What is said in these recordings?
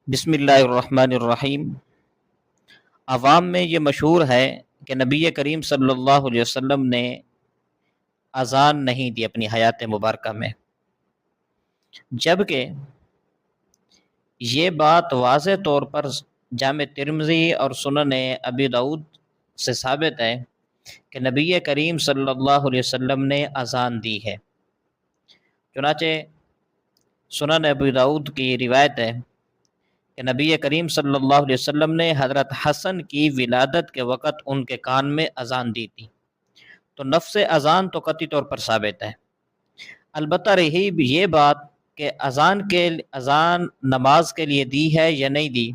بسم اللہ الرحمن الرحیم۔ عوام میں یہ مشہور ہے کہ نبی کریم صلی اللہ علیہ وسلم نے اذان نہیں دی اپنی حیات مبارکہ میں، جبکہ یہ بات واضح طور پر جامع ترمذی اور سنن ابی داؤد سے ثابت ہے کہ نبی کریم صلی اللہ علیہ وسلم نے اذان دی ہے۔ چنانچہ سنن ابی داؤد کی روایت ہے کہ نبی کریم صلی اللہ علیہ وسلم نے حضرت حسن کی ولادت کے وقت ان کے کان میں اذان دی تھی۔ تو نفس اذان تو قطعی طور پر ثابت ہے، البتہ رہی یہ بات کہ اذان نماز کے لیے دی ہے یا نہیں دی،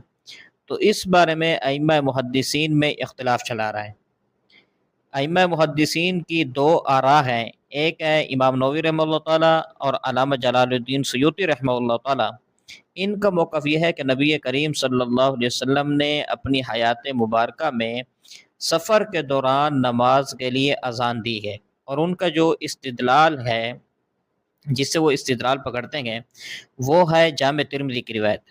تو اس بارے میں ائمہ محدثین میں اختلاف چلا رہا ہے۔ ائمہ محدثین کی دو آراء ہیں، ایک ہے امام نووی رحمہ اللہ تعالیٰ اور علامہ جلال الدین سیوطی رحمہ اللہ تعالیٰ۔ ان کا موقف یہ ہے کہ نبی کریم صلی اللہ علیہ وسلم نے اپنی حیات مبارکہ میں سفر کے دوران نماز کے لیے اذان دی ہے، اور ان کا جو استدلال ہے جس سے وہ استدلال پکڑتے ہیں وہ ہے جامع ترمذی کی روایت،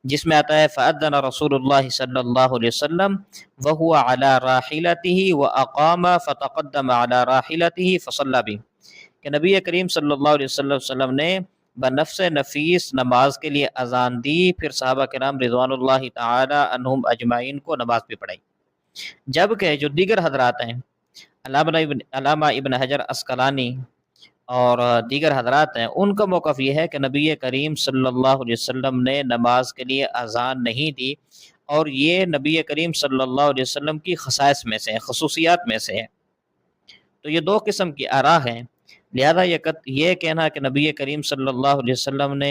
جس میں آتا ہے فأذن رسول اللہ صلی اللہ علیہ وسلم وهو على راحلته واقام فتقدم على راحلته فصلى به، کہ نبی کریم صلی اللہ علیہ وسلم نے بنفس نفیس نماز کے لیے اذان دی، پھر صحابہ کرام رضوان اللہ تعالی عنہم اجمعین کو نماز بھی پڑھائی۔ جبکہ جو دیگر حضرات ہیں، علامہ ابن حجر عسقلانی اور دیگر حضرات ہیں، ان کا موقف یہ ہے کہ نبی کریم صلی اللہ علیہ وسلم نے نماز کے لیے اذان نہیں دی، اور یہ نبی کریم صلی اللہ علیہ وسلم کی خصائص میں سے ہے، خصوصیات میں سے ہے۔ تو یہ دو قسم کی آراء ہیں، لہذا یہ کہنا کہ نبی کریم صلی اللہ علیہ وسلم نے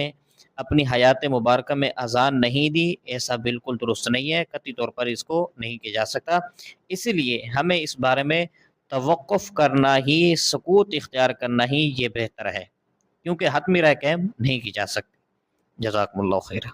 اپنی حیات مبارکہ میں اذان نہیں دی، ایسا بالکل درست نہیں ہے، قطعی طور پر اس کو نہیں کیا جا سکتا۔ اسی لیے ہمیں اس بارے میں توقف کرنا ہی، سکوت اختیار کرنا ہی یہ بہتر ہے، کیونکہ حتمی رائے قائم نہیں کی جا سکتی۔ جزاکم اللہ خیر۔